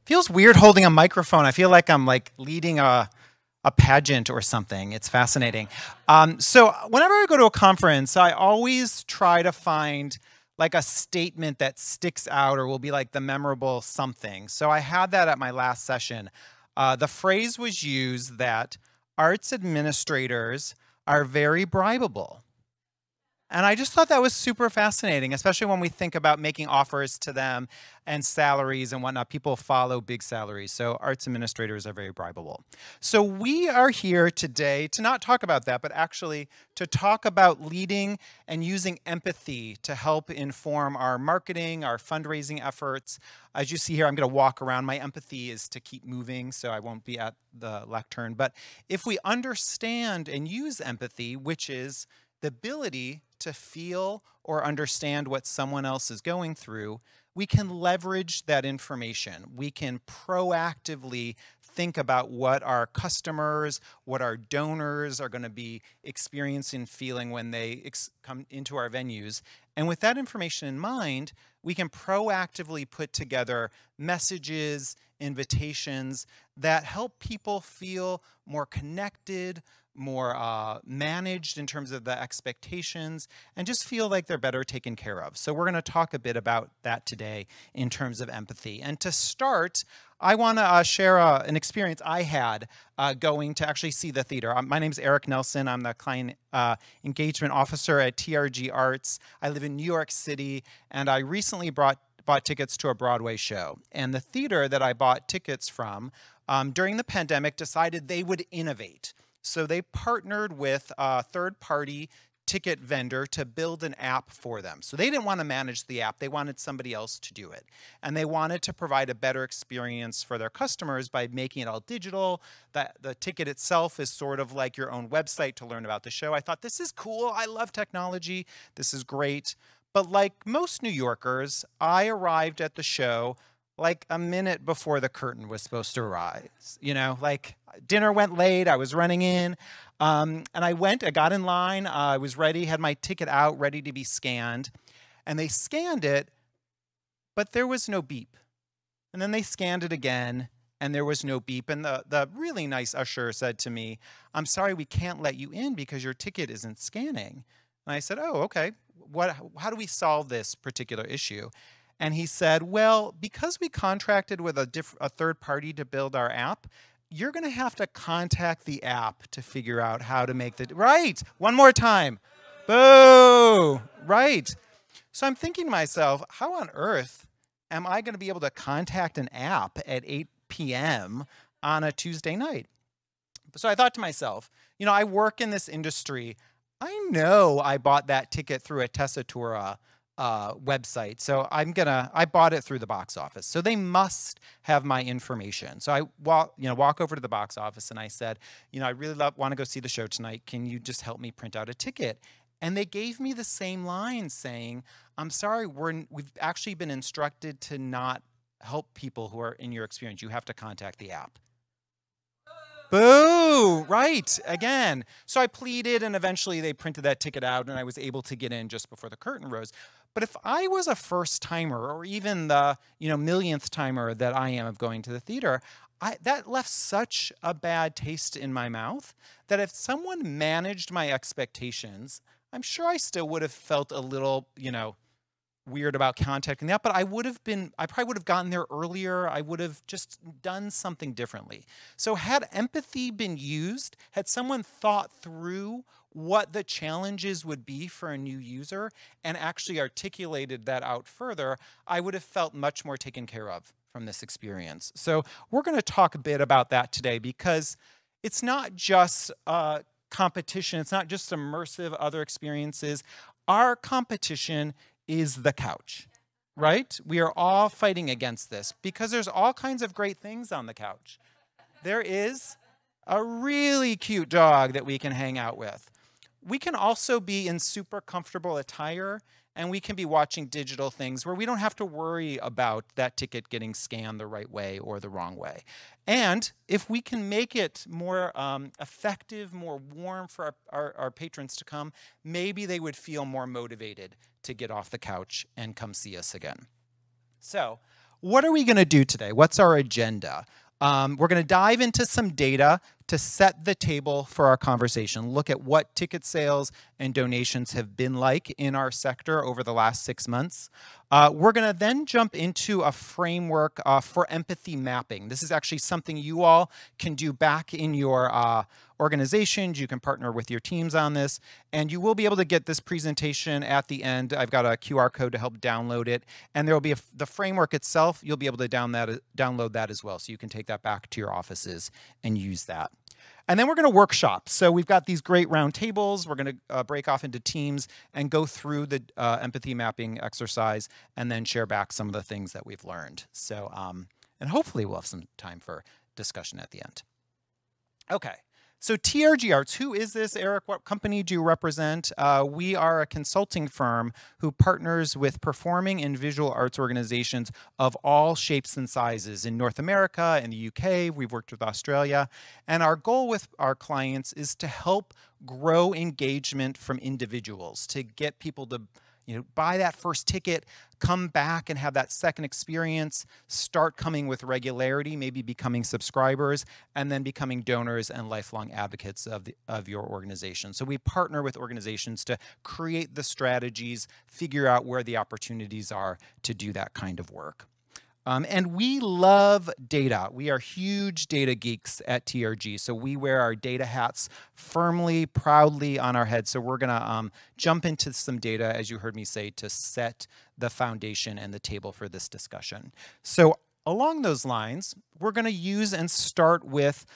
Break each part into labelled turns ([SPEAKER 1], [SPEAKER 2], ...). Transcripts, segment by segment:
[SPEAKER 1] Feels weird holding a microphone. I feel like I'm like leading a pageant or something. It's fascinating. So whenever I go to a conference, I always try to find like a statement that sticks out or will be like the memorable something. So I had that at my last session. The phrase was used that arts administrators are very bribable. And I just thought that was super fascinating, especially when we think about making offers to them and salaries and whatnot. People follow big salaries. So arts administrators are very bribable. So we are here today to not talk about that, but actually to talk about leading and using empathy to help inform our marketing, our fundraising efforts. As you see here, I'm going to walk around. My empathy is to keep moving, so I won't be at the lectern. But if we understand and use empathy, which is the ability to feel or understand what someone else is going through, we can leverage that information. We can proactively think about what our customers, what our donors are going to be experiencing, feeling when they come into our venues. And with that information in mind, we can proactively put together messages, invitations that help people feel more connected, more managed in terms of the expectations, and just feel like they're better taken care of. So we're going to talk a bit about that today in terms of empathy. And to start, I want to share an experience I had going to actually see the theater. My name is Eric Nelson. I'm the client engagement officer at TRG Arts. I live in New York City, and I recently bought tickets to a Broadway show. And the theater that I bought tickets from during the pandemic decided they would innovate. So they partnered with a third-party ticket vendor to build an app for them. So they didn't want to manage the app. They wanted somebody else to do it. And they wanted to provide a better experience for their customers by making it all digital. The ticket itself is sort of like your own website to learn about the show. I thought, this is cool. I love technology. This is great. But like most New Yorkers, I arrived at the show like a minute before the curtain was supposed to rise. You know, like dinner went late, I was running in, and I got in line, I was ready, had my ticket out, ready to be scanned, and they scanned it, but there was no beep. And then they scanned it again, and there was no beep. And the really nice usher said to me, "I'm sorry, we can't let you in because your ticket isn't scanning." And I said, "Oh, okay. How do we solve this particular issue?" And he said, "Well, because we contracted with a third party to build our app, you're going to have to contact the app to figure out how to make the..." Right. One more time. Boo. Right. So I'm thinking to myself, how on earth am I going to be able to contact an app at 8 p.m. on a Tuesday night? So I thought to myself, you know, I work in this industry. I know I bought that ticket through a Tessitura website. So I bought it through the box office. So they must have my information. So I walk over to the box office and I said, you know, I really want to go see the show tonight. Can you just help me print out a ticket? And they gave me the same line saying, "I'm sorry, we've actually been instructed to not help people who are in your experience. You have to contact the app." Boo! Right, again. So I pleaded, and eventually they printed that ticket out, and I was able to get in just before the curtain rose. But if I was a first timer, or even the millionth timer that I am of going to the theater, that left such a bad taste in my mouth that if someone managed my expectations, I'm sure I still would have felt a little, weird about contacting that, but I probably would have gotten there earlier. I would have just done something differently. So had empathy been used, had someone thought through what the challenges would be for a new user and actually articulated that out further, I would have felt much more taken care of from this experience. So we're going to talk a bit about that today because it's not just competition. It's not just immersive other experiences. Our competition is the couch, right? We are all fighting against this because there's all kinds of great things on the couch. There is a really cute dog that we can hang out with. We can also be in super comfortable attire, and we can be watching digital things where we don't have to worry about that ticket getting scanned the right way or the wrong way. And if we can make it more effective, more warm for our patrons to come, maybe they would feel more motivated to get off the couch and come see us again. So what are we going to do today? What's our agenda? We're going to dive into some data to set the table for our conversation, look at what ticket sales and donations have been like in our sector over the last 6 months. We're going to then jump into a framework for empathy mapping. This is actually something you all can do back in your organizations. You can partner with your teams on this, and you will be able to get this presentation at the end. I've got a QR code to help download it, and there will be the framework itself. You'll be able to download that as well, so you can take that back to your offices and use that. And then we're going to workshop. So we've got these great round tables. We're going to break off into teams and go through the empathy mapping exercise and then share back some of the things that we've learned. So, and hopefully we'll have some time for discussion at the end. Okay. So TRG Arts, who is this, Eric? What company do you represent? We are a consulting firm who partners with performing and visual arts organizations of all shapes and sizes in North America, in the UK. We've worked with Australia. And our goal with our clients is to help grow engagement from individuals, to get people to buy that first ticket, come back and have that second experience, start coming with regularity, maybe becoming subscribers, and then becoming donors and lifelong advocates of your organization. So we partner with organizations to create the strategies, figure out where the opportunities are to do that kind of work. And we love data. We are huge data geeks at TRG. So we wear our data hats firmly, proudly on our heads. So we're going to jump into some data, as you heard me say, to set the foundation and the table for this discussion. So along those lines, we're going to use and start with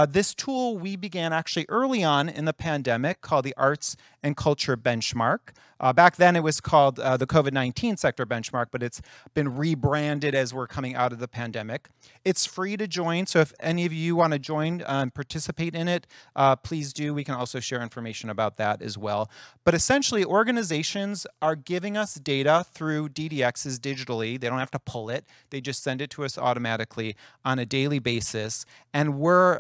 [SPEAKER 1] this tool we began actually early on in the pandemic called the Arts and Culture Benchmark. Back then it was called the COVID-19 Sector Benchmark, but it's been rebranded as we're coming out of the pandemic. It's free to join, so if any of you want to join and participate in it, please do. We can also share information about that as well. But essentially, organizations are giving us data through DDXs digitally. They don't have to pull it. They just send it to us automatically on a daily basis, and we're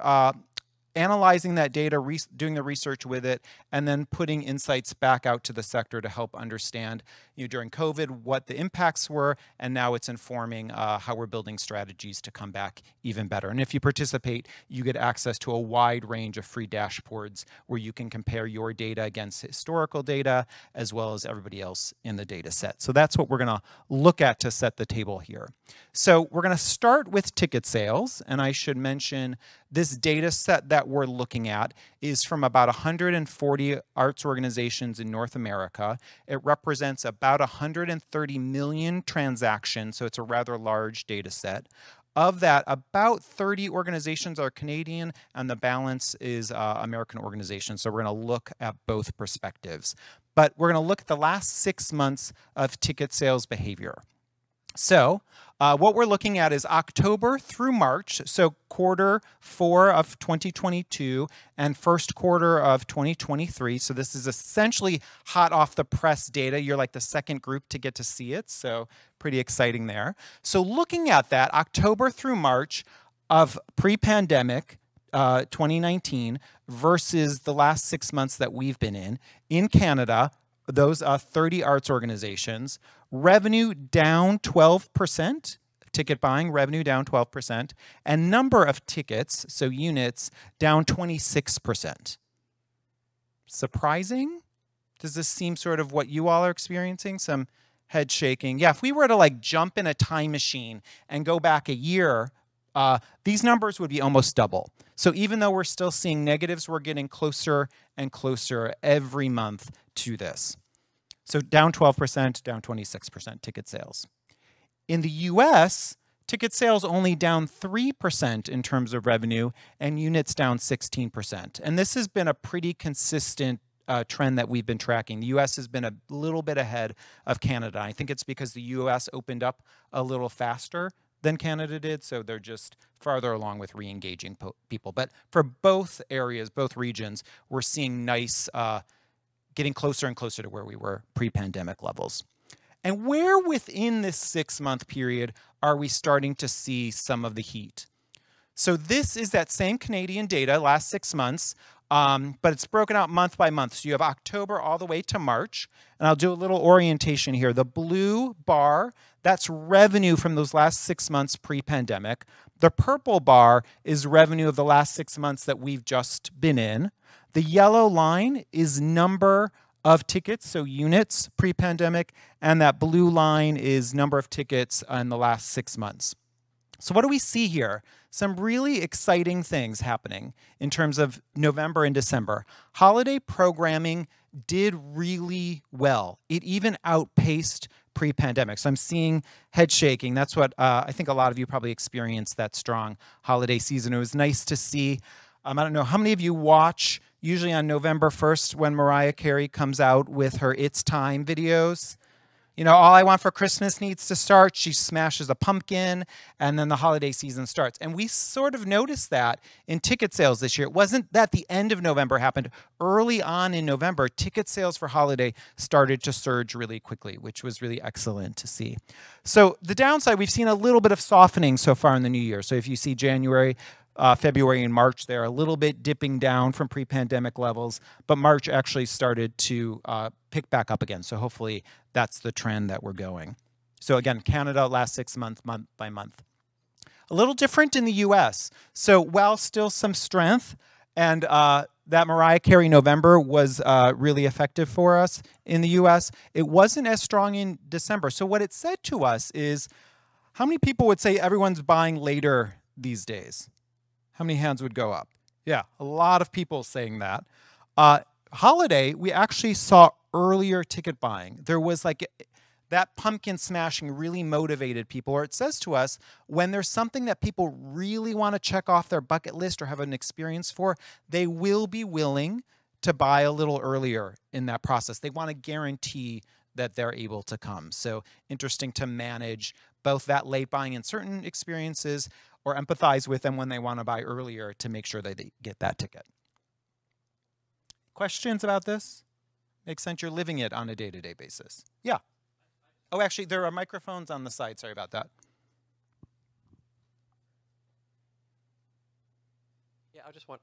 [SPEAKER 1] analyzing that data, doing the research with it, and then putting insights back out to the sector to help understand, during COVID, what the impacts were, and now it's informing how we're building strategies to come back even better. And if you participate, you get access to a wide range of free dashboards where you can compare your data against historical data, as well as everybody else in the data set. So that's what we're going to look at to set the table here. So we're going to start with ticket sales, and I should mention this data set that we're looking at is from about 140 arts organizations in North America. It represents about 130 million transactions, so it's a rather large data set. Of that, about 30 organizations are Canadian, and the balance is American organizations. So we're going to look at both perspectives. But we're going to look at the last 6 months of ticket sales behavior. So what we're looking at is October through March, so quarter 4 of 2022 and first quarter of 2023. So this is essentially hot off the press data. You're like the second group to get to see it, so pretty exciting there. So looking at that, October through March of pre-pandemic 2019 versus the last 6 months that we've been in Canada, those 30 arts organizations, revenue down 12%, ticket buying revenue down 12%, and number of tickets, so units, down 26%. Surprising? Does this seem sort of what you all are experiencing? Some head shaking. Yeah, if we were to jump in a time machine and go back a year, these numbers would be almost double. So even though we're still seeing negatives, we're getting closer and closer every month to this. So down 12%, down 26% ticket sales. In the US, ticket sales only down 3% in terms of revenue, and units down 16%. And this has been a pretty consistent trend that we've been tracking. The US has been a little bit ahead of Canada. I think it's because the US opened up a little faster than Canada did, so they're just farther along with re-engaging people. But for both areas, both regions, we're seeing nice, getting closer and closer to where we were pre-pandemic levels. And where within this 6-month period are we starting to see some of the heat? So this is that same Canadian data, last 6 months. But it's broken out month by month. So you have October all the way to March. And I'll do a little orientation here. The blue bar, that's revenue from those last 6 months pre-pandemic. The purple bar is revenue of the last 6 months that we've just been in. The yellow line is number of tickets, so units pre-pandemic, and that blue line is number of tickets in the last 6 months. So what do we see here? Some really exciting things happening in terms of November and December. Holiday programming did really well. It even outpaced pre-pandemic. So I'm seeing head shaking. That's what I think a lot of you probably experienced, that strong holiday season. It was nice to see. I don't know how many of you watch usually on November 1st when Mariah Carey comes out with her It's Time videos. You know, All I Want for Christmas needs to start. She smashes a pumpkin, and then the holiday season starts. And we sort of noticed that in ticket sales this year. It wasn't that the end of November happened. Early on in November, ticket sales for holiday started to surge really quickly, which was really excellent to see. So the downside, we've seen a little bit of softening so far in the new year. So if you see January, February and March, they're a little bit dipping down from pre-pandemic levels, but March actually started to pick back up again. So hopefully that's the trend that we're going. So again, Canada last 6 months, month by month. A little different in the US. So while still some strength, and that Mariah Carey November was really effective for us in the US, it wasn't as strong in December. So what it said to us is, how many people would say everyone's buying later these days? How many hands would go up? Yeah, a lot of people saying that. Holiday, we actually saw earlier ticket buying. There was like that pumpkin smashing really motivated people. Or it says to us, when there's something that people really want to check off their bucket list or have an experience for, they will be willing to buy a little earlier in that process. They want to guarantee that they're able to come. So interesting to manage both that late buying in certain experiences or empathize with them when they want to buy earlier to make sure that they get that ticket. Questions about this? Makes sense, you're living it on a day-to-day basis. Yeah. Oh, actually, there are microphones on the side. Sorry about that.
[SPEAKER 2] Yeah, I just want,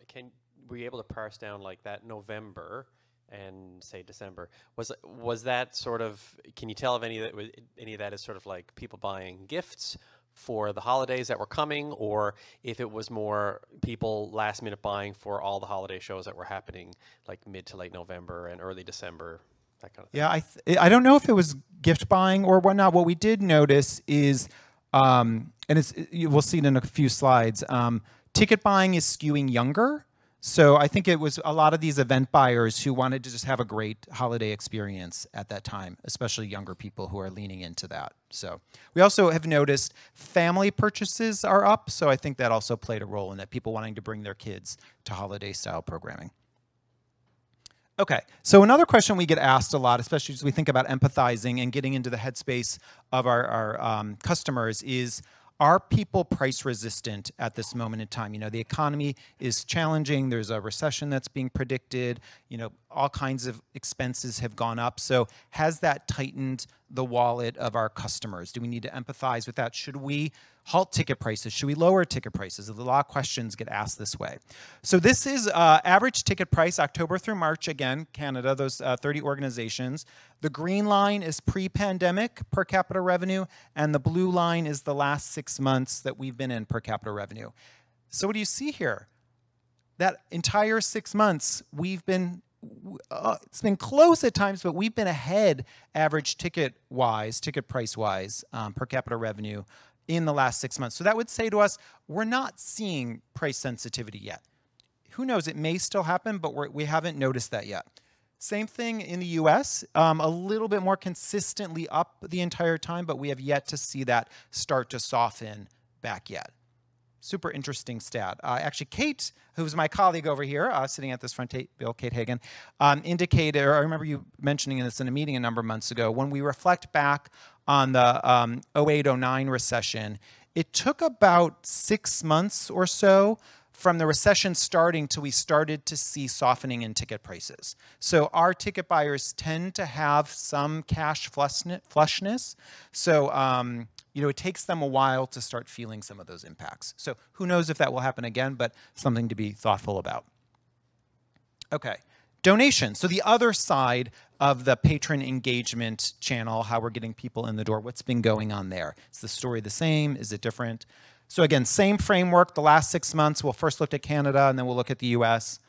[SPEAKER 2] were you able to parse down like that November and say December? Was that sort of, can you tell if any of that is sort of like people buying gifts for the holidays that were coming, or if it was more people last minute buying for all the holiday shows that were happening like mid to late November and early December, that kind of thing?
[SPEAKER 1] Yeah, I don't know if it was gift buying or whatnot. What we did notice is, and we'll see it in a few slides, ticket buying is skewing younger. So I think it was a lot of these event buyers who wanted to just have a great holiday experience at that time, especially younger people who are leaning into that. So we also have noticed family purchases are up. So I think that also played a role in that, people wanting to bring their kids to holiday style programming. Okay, so another question we get asked a lot, especially as we think about empathizing and getting into the headspace of our customers, is, are people price resistant at this moment in time? You know, the economy is challenging. There's a recession that's being predicted. You know, all kinds of expenses have gone up. So has that tightened the wallet of our customers? Do we need to empathize with that? Should we halt ticket prices? Should we lower ticket prices? A lot of questions get asked this way. So this is average ticket price, October through March, again, Canada, those 30 organizations. The green line is pre-pandemic per capita revenue, and the blue line is the last 6 months that we've been in per capita revenue. So what do you see here? That entire 6 months, we've been, it's been close at times, but we've been ahead average ticket-wise, ticket price-wise, per capita revenue in the last 6 months. So that would say to us, we're not seeing price sensitivity yet. Who knows, it may still happen, but we haven't noticed that yet. Same thing in the US, a little bit more consistently up the entire time, but we have yet to see that start to soften back yet. Super interesting stat. Actually, Kate, who's my colleague over here, sitting at this front table, Kate Hagan, indicated, or I remember you mentioning this in a meeting a number of months ago, when we reflect back on the 08-09 recession, it took about 6 months or so from the recession starting till we started to see softening in ticket prices. So our ticket buyers tend to have some cash flushness. So you know, it takes them a while to start feeling some of those impacts. So who knows if that will happen again, but something to be thoughtful about. Okay. Donations. So the other side of the patron engagement channel, how we're getting people in the door, what's been going on there? Is the story the same? Is it different? So again, same framework, the last 6 months. We'll first look at Canada, and then we'll look at the US.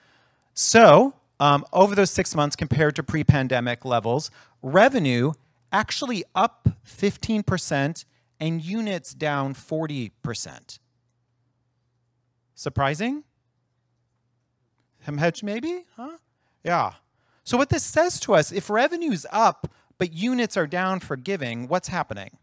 [SPEAKER 1] So over those 6 months compared to pre-pandemic levels, revenue actually up 15% and units down 40%. Surprising? Hedge maybe? Huh? Yeah. So what this says to us, if revenue's up but units are down for giving, what's happening?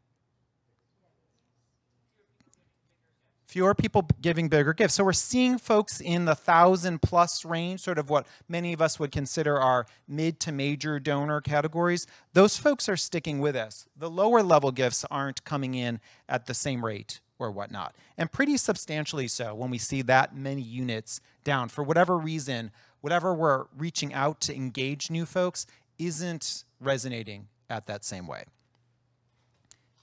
[SPEAKER 1] Fewer people giving bigger gifts. So we're seeing folks in the 1,000+ range, sort of what many of us would consider our mid to major donor categories. Those folks are sticking with us. The lower level gifts aren't coming in at the same rate or whatnot. And pretty substantially so when we see that many units down. For whatever reason, whatever we're reaching out to engage new folks isn't resonating at that same way.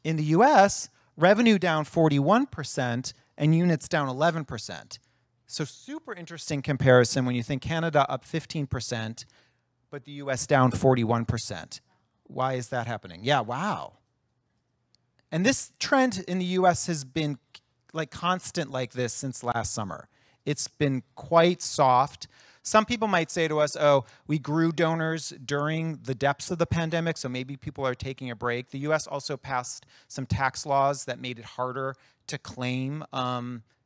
[SPEAKER 1] In the US, revenue down 41%, and units down 11%. So super interesting comparison when you think Canada up 15%, but the US down 41%. Why is that happening? Yeah, wow. And this trend in the US has been like constant like this since last summer. It's been quite soft. Some people might say to us, oh, we grew donors during the depths of the pandemic, so maybe people are taking a break. The US also passed some tax laws that made it harder to claim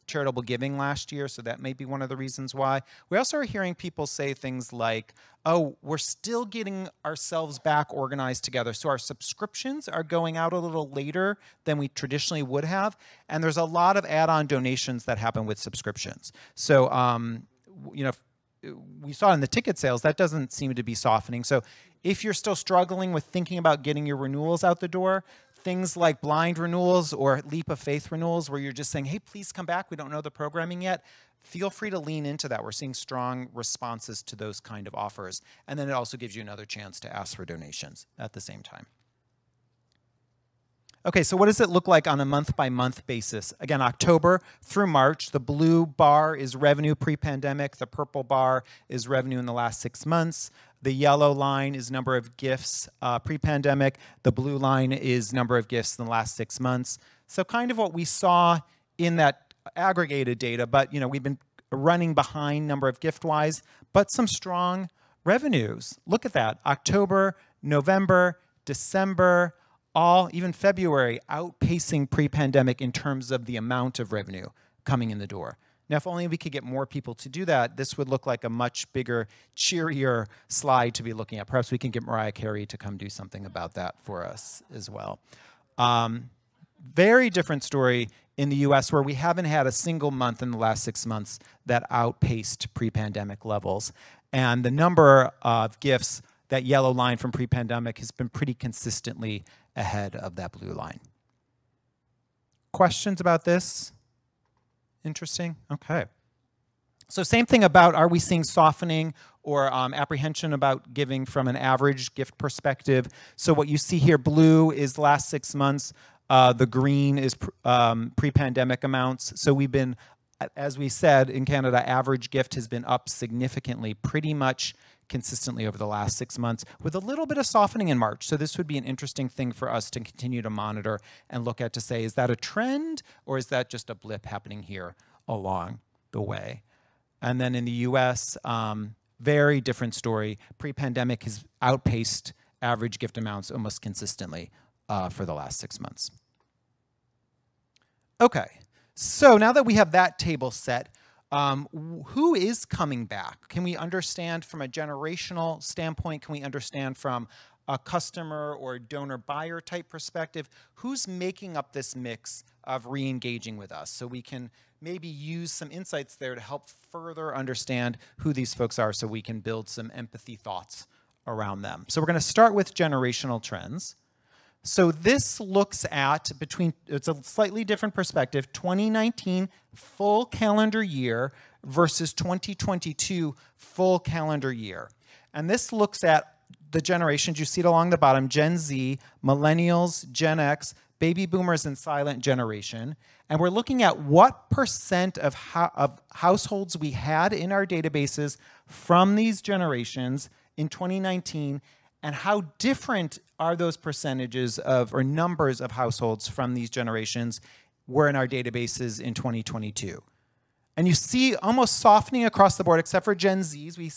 [SPEAKER 1] charitable giving last year, so that may be one of the reasons why. We also are hearing people say things like, oh, we're still getting ourselves back organized together, so our subscriptions are going out a little later than we traditionally would have, and there's a lot of add-on donations that happen with subscriptions. So, you know, we saw in the ticket sales, that doesn't seem to be softening. So if you're still struggling with thinking about getting your renewals out the door, things like blind renewals or leap of faith renewals where you're just saying, hey, please come back, we don't know the programming yet, feel free to lean into that. We're seeing strong responses to those kind of offers. And then it also gives you another chance to ask for donations at the same time. Okay, so what does it look like on a month-by-month basis? Again, October through March, the blue bar is revenue pre-pandemic. The purple bar is revenue in the last 6 months. The yellow line is number of gifts pre-pandemic. The blue line is number of gifts in the last 6 months. So kind of what we saw in that aggregated data, but you know, we've been running behind number of gift-wise, but some strong revenues. Look at that, October, November, December, all, even February, outpacing pre-pandemic in terms of the amount of revenue coming in the door. Now, if only we could get more people to do that, this would look like a much bigger, cheerier slide to be looking at. Perhaps we can get Mariah Carey to come do something about that for us as well. Very different story in the US, where we haven't had a single month in the last 6 months that outpaced pre-pandemic levels. And the number of gifts, that yellow line from pre-pandemic, has been pretty consistently ahead of that blue line. Questions about this? Interesting? Okay. So same thing about, are we seeing softening or apprehension about giving from an average gift perspective? So what you see here, blue is the last 6 months. The green is pre-pandemic amounts. So we've been, as we said, in Canada, average gift has been up significantly, pretty much consistently over the last 6 months, with a little bit of softening in March. So this would be an interesting thing for us to continue to monitor and look at to say, is that a trend or is that just a blip happening here along the way? And then in the US, very different story. Pre-pandemic has outpaced average gift amounts almost consistently for the last 6 months. Okay, so now that we have that table set, who is coming back? Can we understand from a generational standpoint? Can we understand from a customer or donor buyer type perspective? Who's making up this mix of re-engaging with us? So we can maybe use some insights there to help further understand who these folks are so we can build some empathy thoughts around them. So we're going to start with generational trends. So this looks at it's a slightly different perspective, 2019 full calendar year versus 2022 full calendar year. And this looks at the generations, you see it along the bottom, Gen Z, Millennials, Gen X, baby boomers and silent generation, and we're looking at what percent of households we had in our databases from these generations in 2019, and how different are those percentages of, or numbers of households from these generations were in our databases in 2022. And you see almost softening across the board, except for Gen Zs. We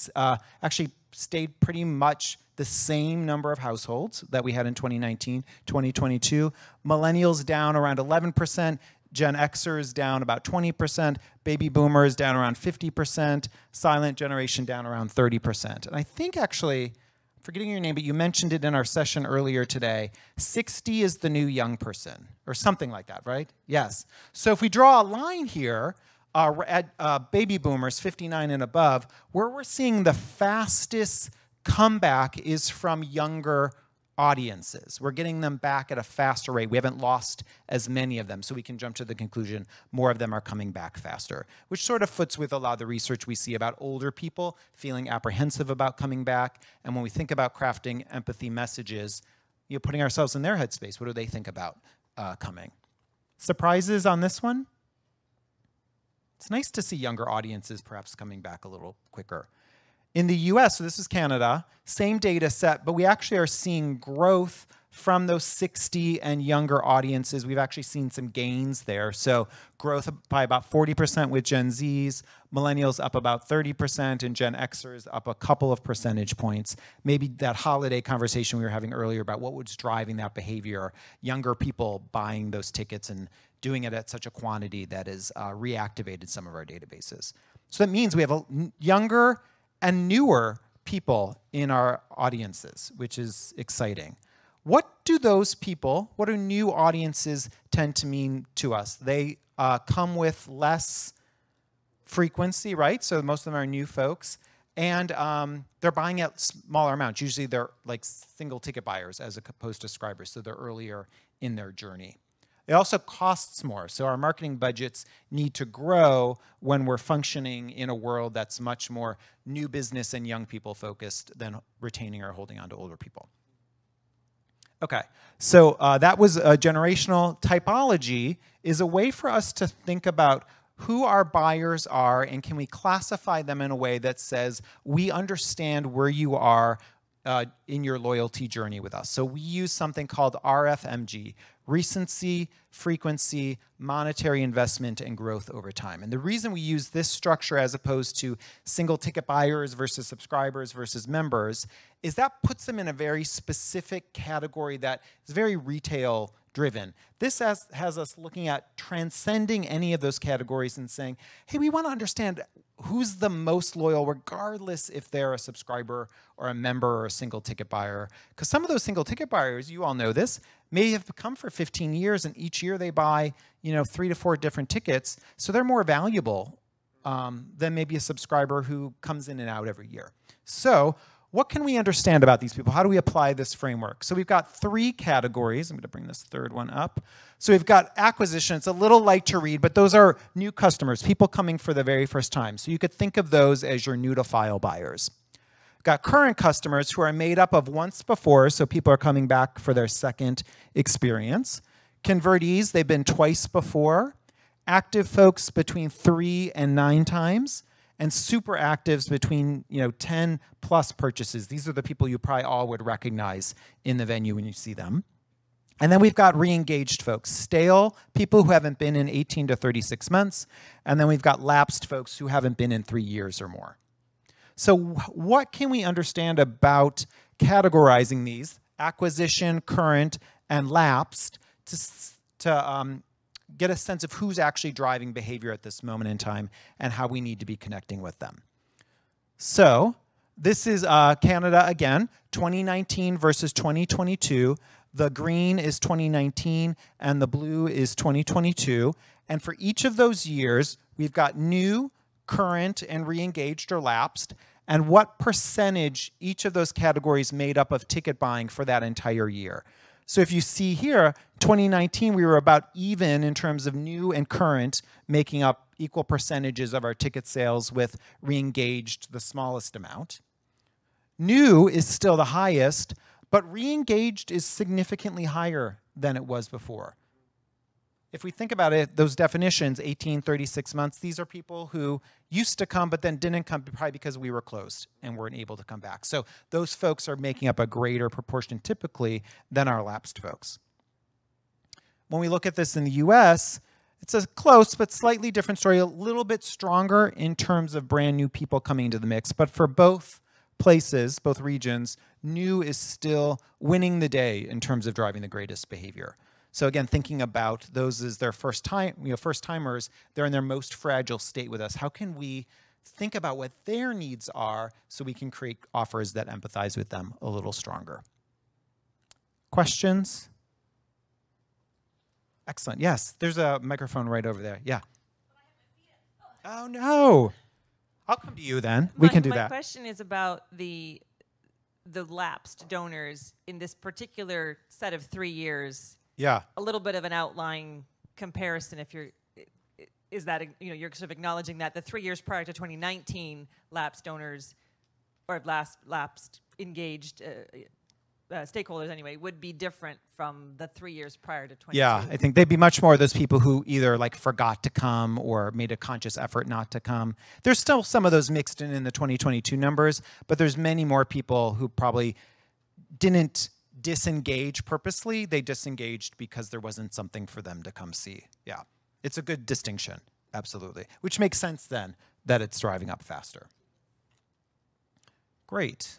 [SPEAKER 1] actually stayed pretty much the same number of households that we had in 2019, 2022. Millennials down around 11%, Gen Xers down about 20%, baby boomers down around 50%, silent generation down around 30%. And I think actually, forgetting your name, but you mentioned it in our session earlier today, 60 is the new young person, or something like that, right? Yes. So if we draw a line here, at baby boomers, 59 and above, where we're seeing the fastest comeback is from younger audiences. We're getting them back at a faster rate. We haven't lost as many of them, so we can jump to the conclusion more of them are coming back faster, which sort of foots with a lot of the research we see about older people feeling apprehensive about coming back. And when we think about crafting empathy messages, putting ourselves in their headspace, what do they think about coming? Surprises on this one? It's nice to see younger audiences perhaps coming back a little quicker. In the US, so this is Canada, same data set, but we actually are seeing growth from those 60 and younger audiences. We've actually seen some gains there. So growth by about 40% with Gen Zs, millennials up about 30%, and Gen Xers up a couple of percentage points. Maybe that holiday conversation we were having earlier about what was driving that behavior, younger people buying those tickets and doing it at such a quantity that has reactivated some of our databases. So that means we have a younger and newer people in our audiences, which is exciting. What do those people, what do new audiences tend to mean to us? They come with less frequency, right? So most of them are new folks. And they're buying at smaller amounts. Usually they're like single ticket buyers as opposed to subscribers, so they're earlier in their journey. It also costs more, so our marketing budgets need to grow when we're functioning in a world that's much more new business and young people focused than retaining or holding on to older people. Okay, so that was a generational typology is a way for us to think about who our buyers are and can we classify them in a way that says we understand where you are in your loyalty journey with us. So we use something called RFMG, recency, frequency, monetary investment, and growth over time. And the reason we use this structure as opposed to single ticket buyers versus subscribers versus members is that puts them in a very specific category that is very retail driven. This has us looking at transcending any of those categories and saying, hey, we want to understand who's the most loyal regardless if they're a subscriber or a member or a single ticket buyer. Because some of those single ticket buyers, you all know this, may have come for 15 years and each year they buy 3 to 4 different tickets. So they're more valuable than maybe a subscriber who comes in and out every year. So what can we understand about these people? How do we apply this framework? So we've got 3 categories. I'm going to bring this third one up. So we've got acquisition. It's a little light to read, but those are new customers, people coming for the very first time. So you could think of those as your new to file buyers. Got current customers who are made up of once before, so people are coming back for their second experience. Convertees, they've been twice before. Active folks between 3 and 9 times. And super actives between 10 plus purchases. These are the people you probably all would recognize in the venue when you see them. And then we've got re-engaged folks, stale people who haven't been in 18 to 36 months. And then we've got lapsed folks who haven't been in 3 years or more. So what can we understand about categorizing these, acquisition, current, and lapsed, to get a sense of who's actually driving behavior at this moment in time and how we need to be connecting with them? So this is Canada again, 2019 versus 2022. The green is 2019 and the blue is 2022. And for each of those years, we've got new, current, and re-engaged or lapsed, and what percentage each of those categories made up of ticket buying for that entire year. So if you see here, 2019, we were about even in terms of new and current, making up equal percentages of our ticket sales, with re-engaged the smallest amount. New is still the highest, but re-engaged is significantly higher than it was before. If we think about it, those definitions, 18, 36 months, these are people who used to come but then didn't come probably because we were closed and weren't able to come back. So those folks are making up a greater proportion typically than our lapsed folks. When we look at this in the US, it's a close but slightly different story, a little bit stronger in terms of brand new people coming into the mix. But for both places, both regions, new is still winning the day in terms of driving the greatest behavior. So again, thinking about those as their first timers, they're in their most fragile state with us. How can we think about what their needs are so we can create offers that empathize with them a little stronger? Questions? Excellent. Yes, there's a microphone right over there. Yeah. Oh no. I'll come to you then. We can do that.
[SPEAKER 3] My question is about the lapsed donors in this particular set of 3 years.
[SPEAKER 1] Yeah.
[SPEAKER 3] A little bit of an outline comparison, if is that, you're sort of acknowledging that the 3 years prior to 2019 lapsed donors, or lapsed engaged stakeholders anyway, would be different from the 3 years prior to 2019.
[SPEAKER 1] Yeah, I think they'd be much more those people who either like forgot to come or made a conscious effort not to come. There's still some of those mixed in the 2022 numbers, but there's many more people who probably didn't disengage purposely. They disengaged because there wasn't something for them to come see. Yeah, it's a good distinction, absolutely. Which makes sense then that it's driving up faster. Great.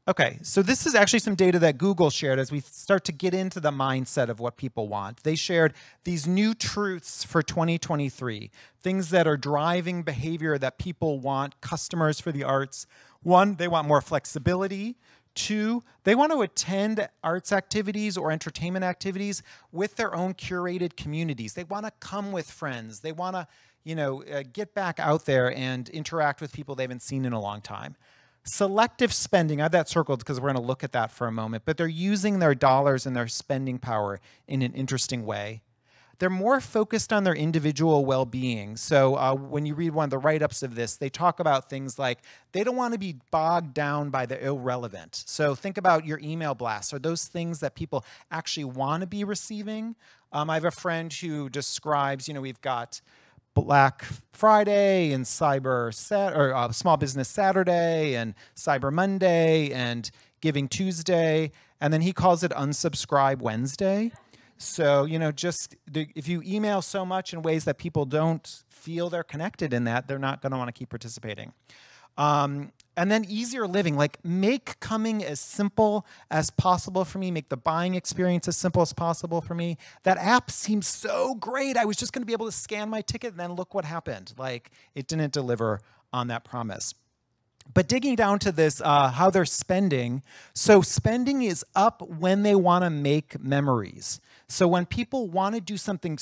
[SPEAKER 1] Okay, so this is actually some data that Google shared as we start to get into the mindset of what people want. They shared these new truths for 2023, things that are driving behavior that people want, customers for the arts. 1, they want more flexibility. 2, they want to attend arts activities or entertainment activities with their own curated communities. They want to come with friends. They want to, get back out there and interact with people they haven't seen in a long time. Selective spending, I have that circled because we're going to look at that for a moment, but they're using their dollars and their spending power in an interesting way. They're more focused on their individual well-being. So when you read one of the write-ups of this, they talk about things like they don't want to be bogged down by the irrelevant. So think about your email blasts. Are those things that people actually want to be receiving? I have a friend who describes, we've got Black Friday and Small Business Saturday and Cyber Monday and Giving Tuesday, and then he calls it Unsubscribe Wednesday. So, if you email so much in ways that people don't feel they're connected in that, they're not going to want to keep participating. And then easier living, like make coming as simple as possible for me, make the buying experience as simple as possible for me. That app seems so great. I was just going to be able to scan my ticket and then look what happened. Like it didn't deliver on that promise. But digging down to this, how they're spending. So spending is up when they want to make memories. So when people want to do something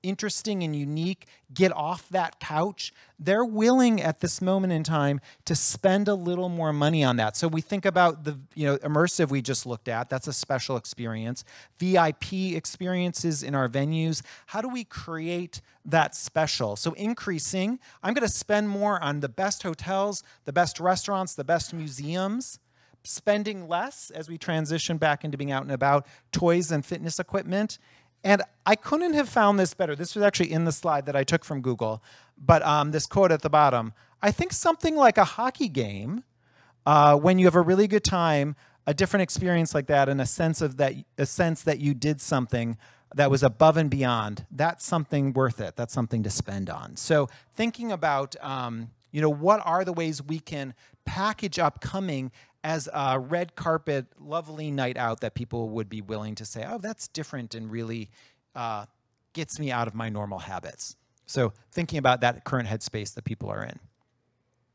[SPEAKER 1] interesting and unique, get off that couch, they're willing at this moment in time to spend a little more money on that. So we think about the immersive we just looked at, that's a special experience. VIP experiences in our venues, how do we create that special? So increasing, I'm going to spend more on the best hotels, the best restaurants, the best museums. Spending less as we transition back into being out and about, toys and fitness equipment. And I couldn't have found this better. This was actually in the slide that I took from Google. But this quote at the bottom, I think something like a hockey game, when you have a really good time, a different experience like that, and a sense that you did something that was above and beyond, that's something worth it. That's something to spend on. So thinking about, what are the ways we can package upcoming as a red carpet, lovely night out that people would be willing to say, oh, that's different and really gets me out of my normal habits. So thinking about that current headspace that people are in.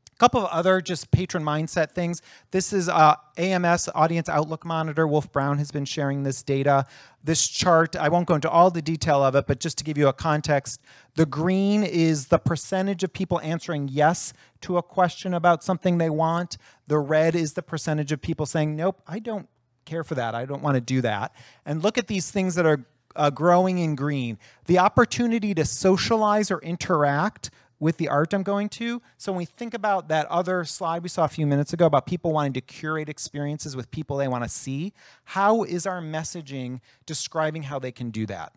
[SPEAKER 1] A couple of other just patron mindset things. This is AMS, Audience Outlook Monitor. Wolf Brown has been sharing this data. This chart, I won't go into all the detail of it, but just to give you a context, the green is the percentage of people answering yes to a question about something they want. The red is the percentage of people saying, nope, I don't care for that. I don't want to do that. And look at these things that are growing in green. The opportunity to socialize or interact with the art I'm going to. So when we think about that other slide we saw a few minutes ago about people wanting to curate experiences with people they want to see, how is our messaging describing how they can do that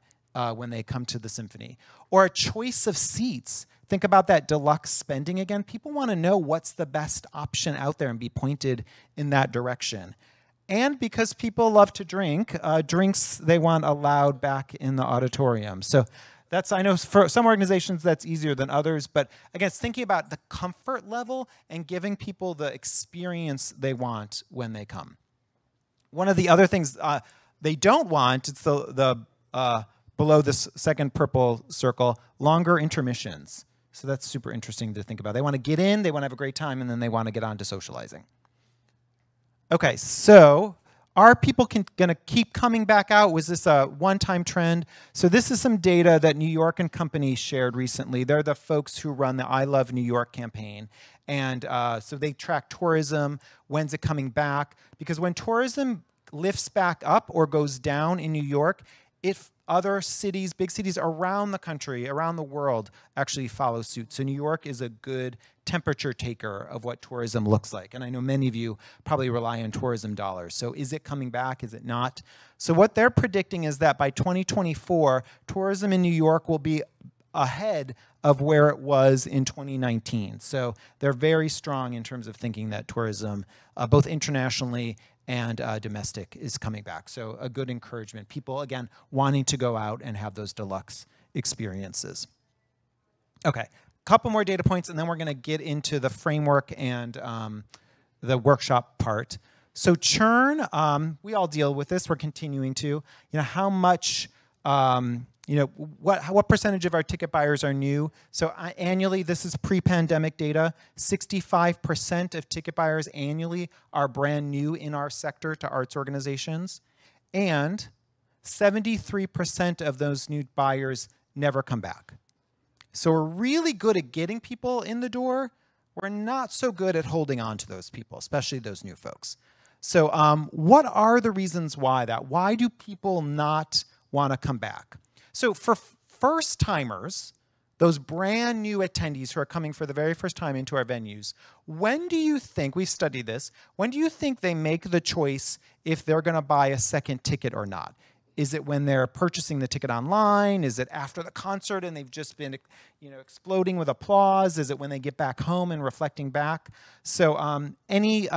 [SPEAKER 1] when they come to the symphony? Or a choice of seats. Think about that deluxe spending again. People want to know what's the best option out there and be pointed in that direction. And because people love to drink, drinks they want allowed back in the auditorium. So that's, I know for some organizations that's easier than others, but again, it's thinking about the comfort level and giving people the experience they want when they come. One of the other things they don't want, it's the below this second purple circle, longer intermissions. So that's super interesting to think about. They want to get in, they want to have a great time, and then they want to get on to socializing. Okay, so are people going to keep coming back out? Was this a one-time trend? So this is some data that New York and Company shared recently. They're the folks who run the I Love New York campaign. And so they track tourism, when's it coming back? Because when tourism lifts back up or goes down in New York, if other cities, big cities around the country, around the world, actually follow suit. So New York is a good temperature taker of what tourism looks like. And I know many of you probably rely on tourism dollars. So is it coming back? Is it not? So what they're predicting is that by 2024, tourism in New York will be ahead of where it was in 2019. So they're very strong in terms of thinking that tourism, both internationally and domestic, is coming back. So a good encouragement. People, again, wanting to go out and have those deluxe experiences. Okay, couple more data points, and then we're going to get into the framework and the workshop part. So churn, we all deal with this. We're continuing to. How much, what percentage of our ticket buyers are new? So annually, this is pre-pandemic data. 65% of ticket buyers annually are brand new in our sector to arts organizations, and 73% of those new buyers never come back. So we're really good at getting people in the door. We're not so good at holding on to those people, especially those new folks. So what are the reasons why that? Why do people not want to come back? So for first-timers, those brand new attendees who are coming for the very first time into our venues, when do you think, we've studied this, when do you think they make the choice if they're going to buy a second ticket or not? Is it when they're purchasing the ticket online? Is it after the concert and they've just been exploding with applause? Is it when they get back home and reflecting back? So any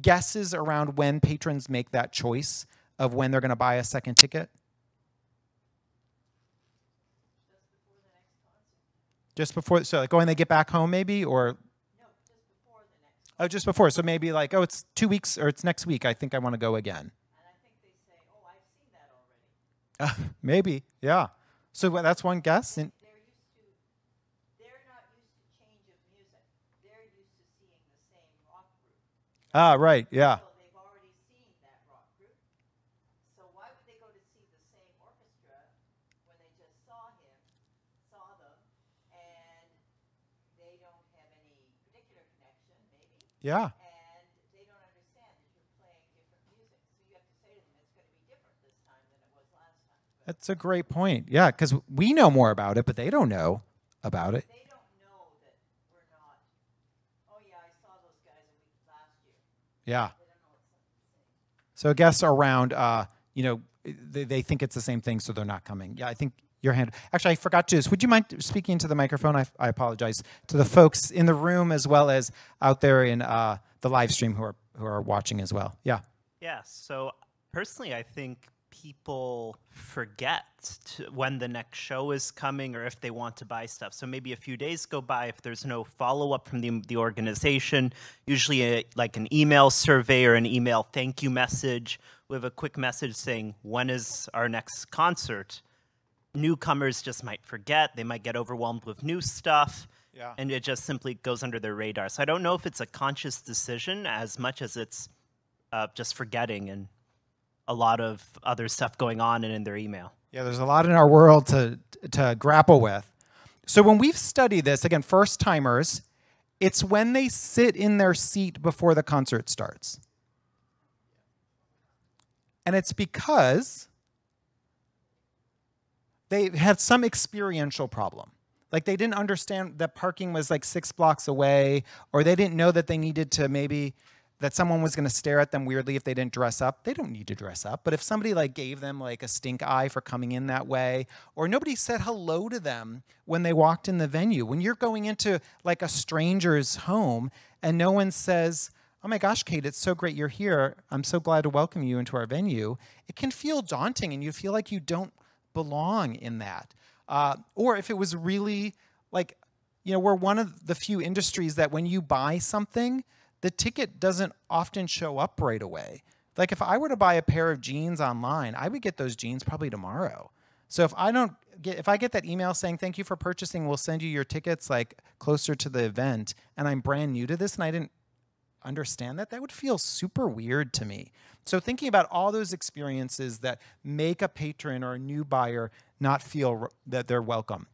[SPEAKER 1] guesses around when patrons make that choice of when they're going to buy a second ticket? Just before, so like when they get back home maybe, or? No, just before the next. Oh, just before. So maybe like, oh, it's 2 weeks or it's next week. I think I want to go again. And I think they say, oh, I've seen that already. Maybe, yeah. So that's one guess. They're not used to change of music. They're used to seeing the same rock group. Ah, right, yeah. So they've already seen that rock group. So why would they go to see the same orchestra when they just saw them, and they don't have any particular connection, maybe? Yeah. And they don't understand that you're playing different music. So you have to say to them, it's going to be different this time than it was last time. That's a great point. Yeah, because we know more about it, but they don't know about it. They don't know that we're not, oh yeah, I saw those guys a week last year. Yeah. They don't know it's the same. So I guess around, they think it's the same thing, so they're not coming. Yeah, I think your hand. Actually, I forgot to. Would you mind speaking into the microphone? I apologize to the folks in the room as well as out there in the live stream who are watching as well. Yeah.
[SPEAKER 4] Yeah. So personally, I think people forget when the next show is coming or if they want to buy stuff. So maybe a few days go by if there's no follow-up from the organization, usually like an email survey or an email thank you message with a quick message saying, when is our next concert? Newcomers just might forget. They might get overwhelmed with new stuff. Yeah. And it just simply goes under their radar. So I don't know if it's a conscious decision as much as it's just forgetting and a lot of other stuff going on and in their email.
[SPEAKER 1] Yeah, there's a lot in our world to grapple with. So when we've studied this, again, first-timers, it's when they sit in their seat before the concert starts. And it's because they had some experiential problem. Like they didn't understand that parking was like 6 blocks away, or they didn't know that they needed to maybe that someone was going to stare at them weirdly if they didn't dress up. They don't need to dress up. But if somebody like gave them like a stink eye for coming in that way, or nobody said hello to them when they walked in the venue, when you're going into like a stranger's home and no one says, "Oh my gosh, Kate, it's so great you're here. I'm so glad to welcome you into our venue," it can feel daunting and you feel like you don't belong in that. Or if it was really like, you know, we're one of the few industries that when you buy something, the ticket doesn't often show up right away. Like if I were to buy a pair of jeans online, I would get those jeans probably tomorrow. So if I get that email saying, "Thank you for purchasing, we'll send you your tickets like closer to the event," and I'm brand new to this and I didn't understand that, that would feel super weird to me. So thinking about all those experiences that make a patron or a new buyer not feel that they're welcome.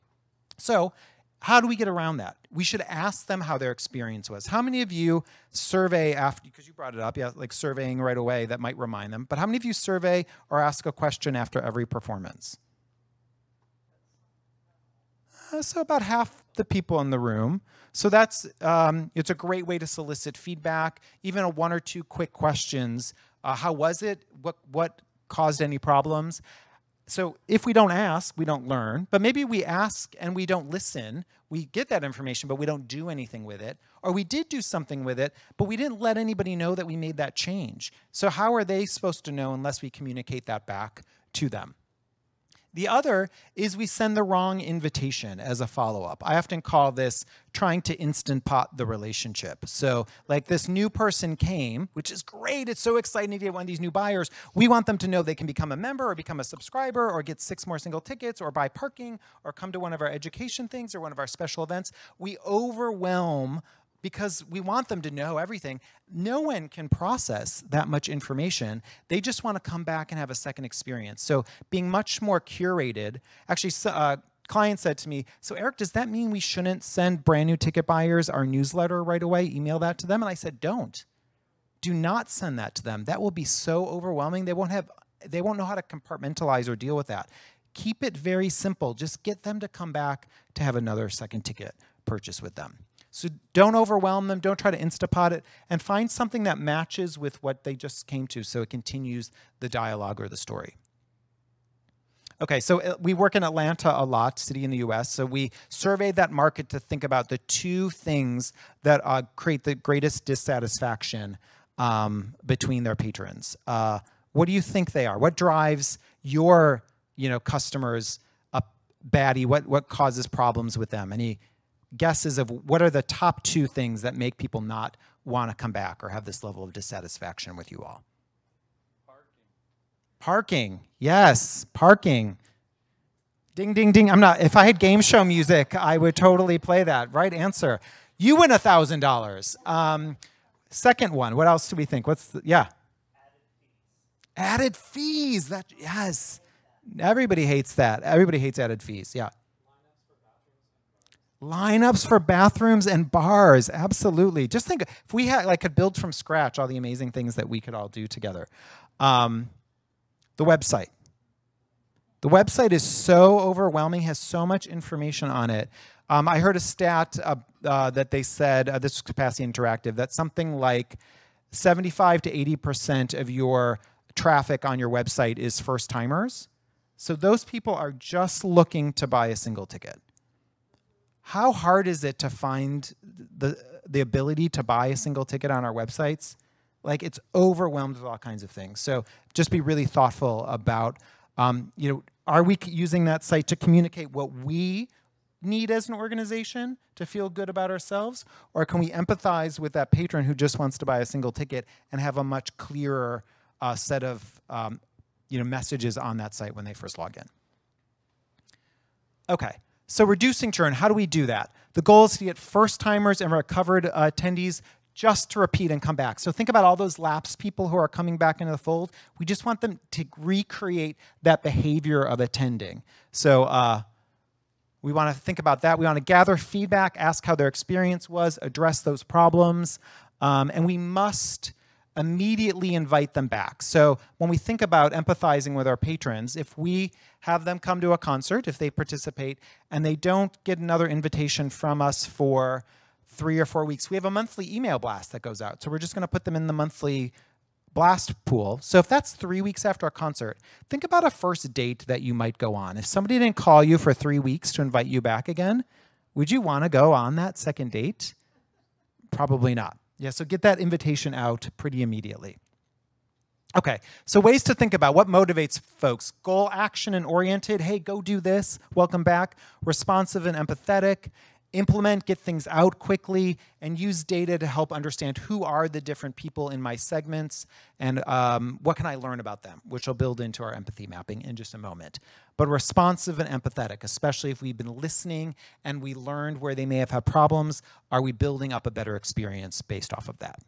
[SPEAKER 1] So how do we get around that? We should ask them how their experience was. How many of you survey after, because you brought it up, yeah, like surveying right away, that might remind them, but how many of you survey or ask a question after every performance? So about half the people in the room. So that's, it's a great way to solicit feedback, even a 1 or 2 quick questions. How was it? What caused any problems? So if we don't ask, we don't learn. But maybe we ask and we don't listen. We get that information, but we don't do anything with it. Or we did do something with it, but we didn't let anybody know that we made that change. So how are they supposed to know unless we communicate that back to them? The other is we send the wrong invitation as a follow-up. I often call this trying to instant pot the relationship. So like this new person came, which is great. It's so exciting to get one of these new buyers. We want them to know they can become a member or become a subscriber or get 6 more single tickets or buy parking or come to one of our education things or one of our special events. We overwhelm because we want them to know everything. No one can process that much information. They just want to come back and have a second experience. So being much more curated. Actually, a client said to me, "So Eric, does that mean we shouldn't send brand new ticket buyers our newsletter right away, email that to them?" And I said, don't. Do not send that to them. That will be so overwhelming. They won't know how to compartmentalize or deal with that. Keep it very simple. Just get them to come back to have another second ticket purchase with them. So don't overwhelm them, don't try to Instapot it, and find something that matches with what they just came to so it continues the dialogue or the story. Okay, so we work in Atlanta a lot, city in the US, so we surveyed that market to think about the 2 things that create the greatest dissatisfaction between their patrons. What do you think they are? What drives your customers batty? What causes problems with them? Any guesses of what are the top 2 things that make people not want to come back or have this level of dissatisfaction with you all? Parking. Yes, parking. Ding, ding, ding. If I had game show music, I would totally play that. Right answer. You win $1,000. Second one. What else do we think? Yeah. Added fees. Yes. Everybody hates that. Everybody hates added fees. Yeah. Lineups for bathrooms and bars, absolutely. Just think, if we could build from scratch all the amazing things that we could all do together. The website. The website is so overwhelming, has so much information on it. I heard a stat that they said, this was Capacity Interactive, that something like 75 to 80% of your traffic on your website is first-timers. So those people are just looking to buy a single ticket. How hard is it to find the ability to buy a single ticket on our websites? Like, it's overwhelmed with all kinds of things. So just be really thoughtful about, are we using that site to communicate what we need as an organization to feel good about ourselves? Or can we empathize with that patron who just wants to buy a single ticket and have a much clearer set of messages on that site when they first log in? Okay. So reducing churn, how do we do that? The goal is to get first-timers and recovered attendees just to repeat and come back. So think about all those lapsed people who are coming back into the fold. We just want them to recreate that behavior of attending. So we want to think about that. We want to gather feedback, ask how their experience was, address those problems. And we must immediately invite them back. So when we think about empathizing with our patrons, if we have them come to a concert, if they participate, and they don't get another invitation from us for 3 or 4 weeks, we have a monthly email blast that goes out. So we're just going to put them in the monthly blast pool. So if that's 3 weeks after a concert, think about a first date that you might go on. If somebody didn't call you for 3 weeks to invite you back again, would you want to go on that second date? Probably not. Yeah, so get that invitation out pretty immediately. Okay, so ways to think about what motivates folks. Goal, action, and oriented. Hey, go do this. Welcome back. Responsive and empathetic. Implement, get things out quickly, and use data to help understand who are the different people in my segments and what can I learn about them, which will build into our empathy mapping in just a moment. But responsive and empathetic, especially if we've been listening and we learned where they may have had problems, are we building up a better experience based off of that?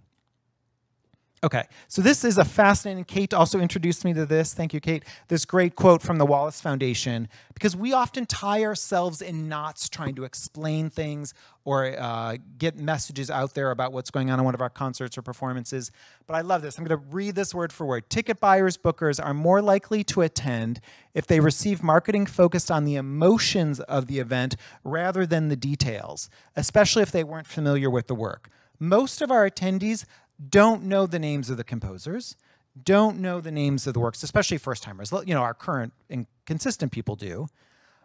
[SPEAKER 1] Okay, so this is a fascinating, Kate also introduced me to this, thank you, Kate, this great quote from the Wallace Foundation, because we often tie ourselves in knots trying to explain things or get messages out there about what's going on in one of our concerts or performances. But I love this. I'm going to read this word for word. Ticket buyers, bookers are more likely to attend if they receive marketing focused on the emotions of the event rather than the details, especially if they weren't familiar with the work. Most of our attendees don't know the names of the composers, don't know the names of the works, especially first-timers. You know, our current and consistent people do.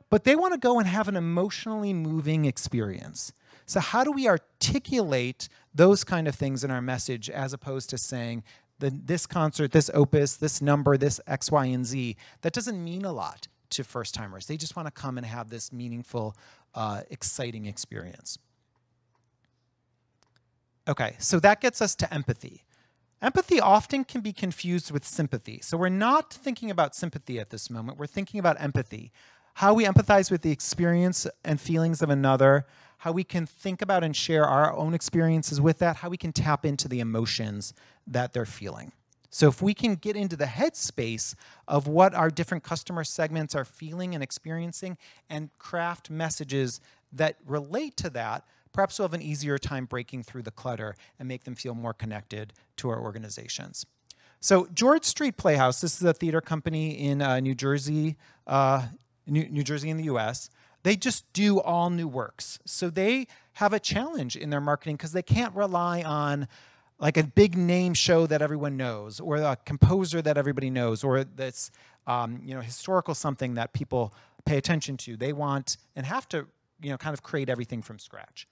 [SPEAKER 1] But they want to go and have an emotionally moving experience. So how do we articulate those kind of things in our message as opposed to saying, this concert, this opus, this number, this X, Y, and Z? That doesn't mean a lot to first-timers. They just want to come and have this meaningful, exciting experience. Okay, so that gets us to empathy. Empathy often can be confused with sympathy. So we're not thinking about sympathy at this moment. We're thinking about empathy. How we empathize with the experience and feelings of another, how we can think about and share our own experiences with that, how we can tap into the emotions that they're feeling. So if we can get into the headspace of what our different customer segments are feeling and experiencing and craft messages that relate to that, perhaps we'll have an easier time breaking through the clutter and make them feel more connected to our organizations. So George Street Playhouse, this is a theater company in New Jersey, New Jersey in the US. They just do all new works. So they have a challenge in their marketing because they can't rely on like a big name show that everyone knows or a composer that everybody knows or that's historical something that people pay attention to. They want and have to kind of create everything from scratch.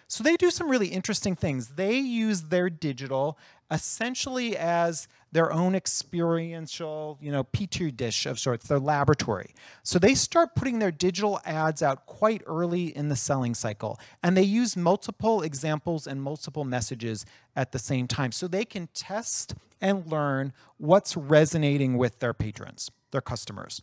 [SPEAKER 1] So they do some really interesting things. They use their digital essentially as their own experiential, petri dish of sorts, their laboratory. So they start putting their digital ads out quite early in the selling cycle. And they use multiple examples and multiple messages at the same time. So they can test and learn what's resonating with their patrons, their customers.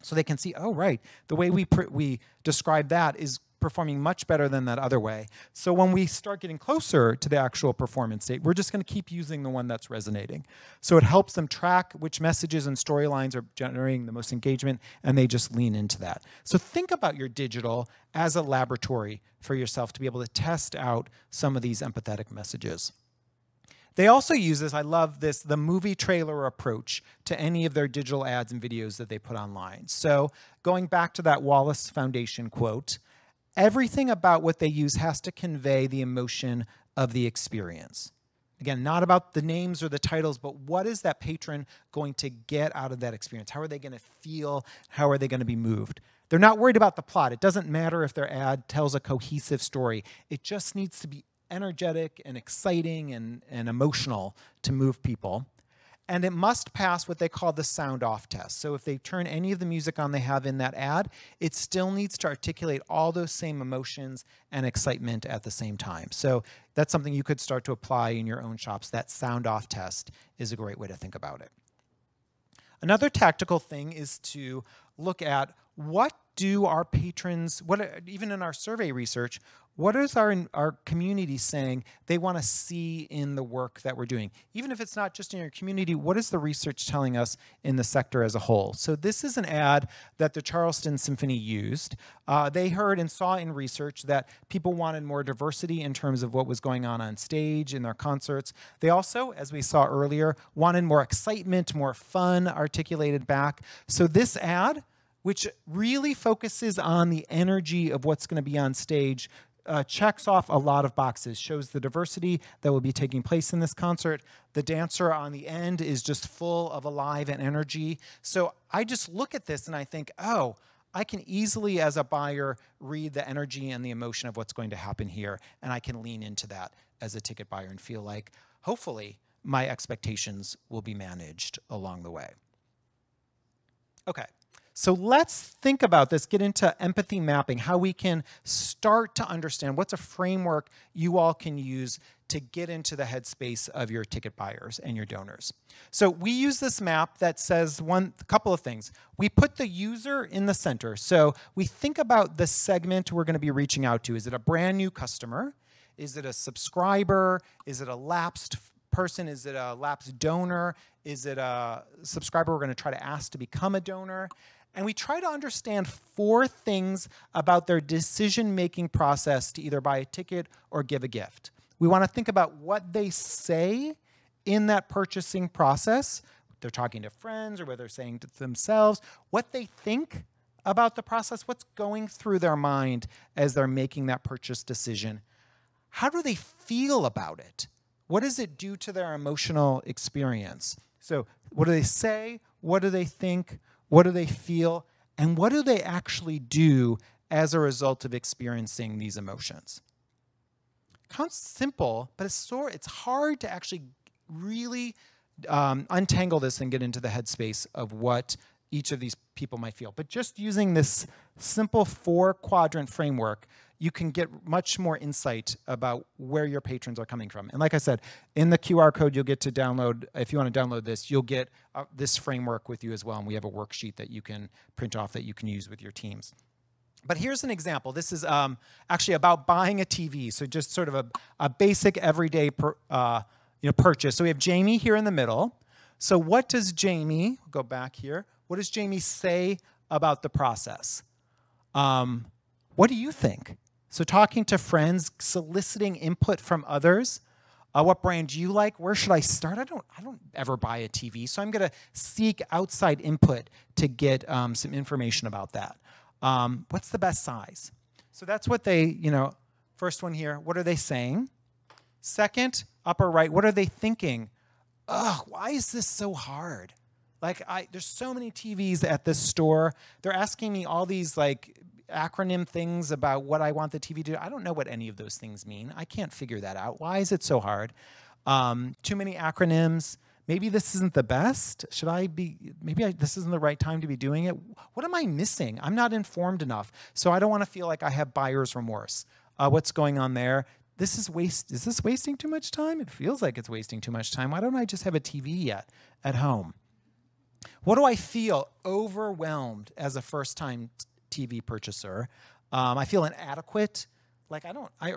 [SPEAKER 1] So they can see, oh, right, the way we describe that is performing much better than that other way. So when we start getting closer to the actual performance date, we're just going to keep using the one that's resonating. So it helps them track which messages and storylines are generating the most engagement, and they just lean into that. So think about your digital as a laboratory for yourself to be able to test out some of these empathetic messages. They also use this, I love this, the movie trailer approach to any of their digital ads and videos that they put online. So going back to that Wallace Foundation quote, everything about what they use has to convey the emotion of the experience. Again, not about the names or the titles, but what is that patron going to get out of that experience? How are they going to feel? How are they going to be moved? They're not worried about the plot. It doesn't matter if their ad tells a cohesive story. It just needs to be energetic and exciting and emotional to move people. And it must pass what they call the sound off test. So if they turn any of the music on they have in that ad, it still needs to articulate all those same emotions and excitement at the same time. So that's something you could start to apply in your own shops. That sound off test is a great way to think about it. Another tactical thing is to look at what do our patrons, even in our survey research, what is our community saying they want to see in the work that we're doing? Even if it's not just in your community, what is the research telling us in the sector as a whole? So this is an ad that the Charleston Symphony used. They heard and saw in research that people wanted more diversity in terms of what was going on stage in their concerts. They also, as we saw earlier, wanted more excitement, more fun articulated back. So this ad, which really focuses on the energy of what's going to be on stage, checks off a lot of boxes, shows the diversity that will be taking place in this concert. The dancer on the end is just full of alive and energy. So I just look at this and I think, oh, I can easily, as a buyer, read the energy and the emotion of what's going to happen here, and I can lean into that as a ticket buyer and feel like, hopefully, my expectations will be managed along the way. Okay. So let's think about this, get into empathy mapping, how we can start to understand what's a framework you all can use to get into the headspace of your ticket buyers and your donors. So we use this map that says a couple of things. We put the user in the center. So we think about the segment we're going to be reaching out to. Is it a brand new customer? Is it a subscriber? Is it a lapsed person? Is it a lapsed donor? Is it a subscriber we're going to try to ask to become a donor? And we try to understand 4 things about their decision-making process to either buy a ticket or give a gift. We want to think about what they say in that purchasing process. They're talking to friends or what they're saying to themselves, what they think about the process, what's going through their mind as they're making that purchase decision. How do they feel about it? What does it do to their emotional experience? So what do they say? What do they think? What do they feel? And what do they actually do as a result of experiencing these emotions? Sounds simple, but it's hard to actually really untangle this and get into the headspace of what each of these people might feel. But just using this simple 4-quadrant framework, you can get much more insight about where your patrons are coming from. And like I said, in the QR code you'll get to download, if you want to download this, you'll get this framework with you as well. And we have a worksheet that you can print off that you can use with your teams. But here's an example. This is actually about buying a TV. So just sort of a basic everyday purchase. So we have Jamie here in the middle. So what does Jamie, go back here, what does Jamie say about the process? What do you think? So talking to friends, soliciting input from others. What brand do you like? Where should I start? I don't ever buy a TV, so I'm going to seek outside input to get some information about that. What's the best size? So that's what they, first one here, what are they saying? Second, upper right, what are they thinking? Ugh, why is this so hard? Like, there's so many TVs at this store. They're asking me all these acronym things about what I want the TV to do. I don't know what any of those things mean. I can't figure that out. Why is it so hard? Too many acronyms. Maybe this isn't the best. This isn't the right time to be doing it. What am I missing? I'm not informed enough. So I don't want to feel like I have buyer's remorse. What's going on there? Is this wasting too much time? It feels like it's wasting too much time. Why don't I just have a TV at home? What do I feel? Overwhelmed as a first-time TV purchaser. I feel inadequate. I'm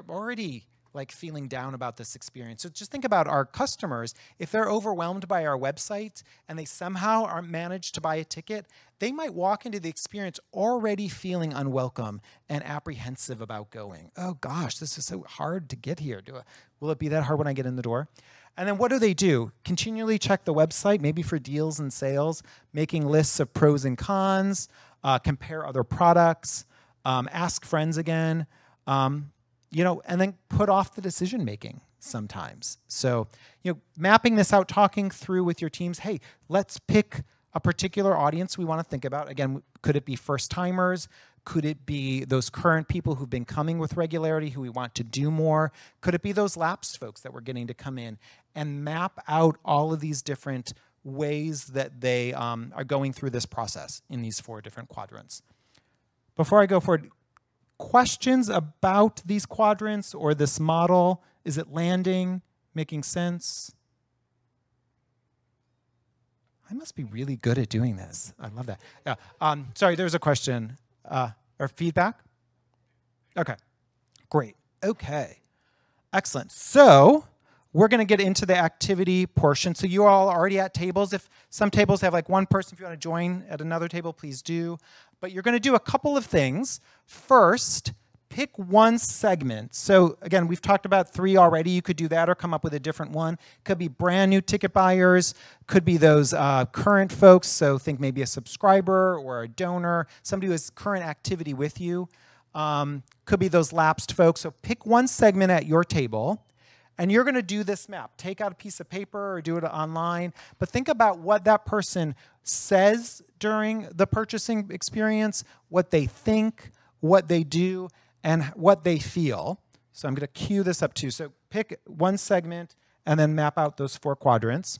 [SPEAKER 1] already feeling down about this experience. So just think about our customers. If they're overwhelmed by our website and they somehow aren't managed to buy a ticket, they might walk into the experience already feeling unwelcome and apprehensive about going. Oh gosh, this is so hard to get here. Will it be that hard when I get in the door? And then what do? Continually check the website, maybe for deals and sales, making lists of pros and cons, compare other products, ask friends again, and then put off the decision making sometimes. So, mapping this out, talking through with your teams, hey, let's pick a particular audience we want to think about. Again, could it be first timers? Could it be those current people who've been coming with regularity who we want to do more? Could it be those lapsed folks that we're getting to come in and map out all of these different ways that they are going through this process in these 4 different quadrants? Before I go forward, questions about these quadrants or this model? Is it landing, making sense? I must be really good at doing this. I love that. Yeah. Sorry, there was a question. or feedback? Okay, great. Okay, excellent. So we're going to get into the activity portion. So you all are already at tables. If some tables have like one person, if you want to join at another table, please do. But you're going to do a couple of things. First, pick one segment. So again, we've talked about 3 already. You could do that or come up with a different one. Could be brand new ticket buyers. Could be those current folks. So think maybe a subscriber or a donor, somebody who has current activity with you. Could be those lapsed folks. So pick one segment at your table. And you're going to do this map. Take out a piece of paper or do it online. But think about what that person says during the purchasing experience, what they think, what they do, and what they feel. So I'm going to cue this up too. So pick one segment and then map out those 4 quadrants.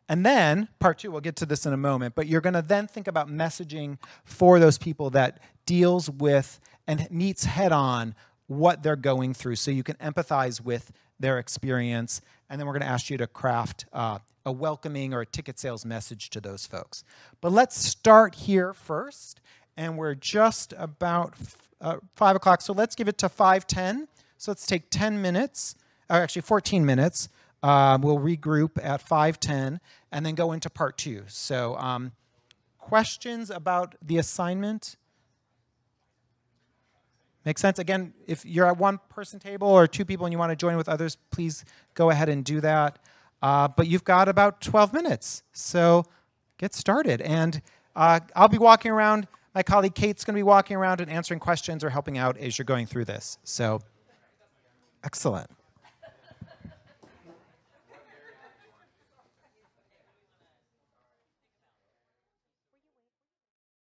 [SPEAKER 1] And then, part 2, we'll get to this in a moment, but you're going to then think about messaging for those people that deals with and meets head-on what they're going through so you can empathize with their experience. And then we're going to ask you to craft a welcoming or a ticket sales message to those folks. But let's start here first. And we're just about 5 o'clock. So let's give it to 5:10. So let's take 10 minutes, or actually 14 minutes. We'll regroup at 5:10 and then go into part 2. So questions about the assignment? Make sense? Again, if you're at one person table or 2 people and you want to join with others, please go ahead and do that. But you've got about 12 minutes. So get started. And I'll be walking around. My colleague Kate's going to be walking around and answering questions or helping out as you're going through this. So excellent.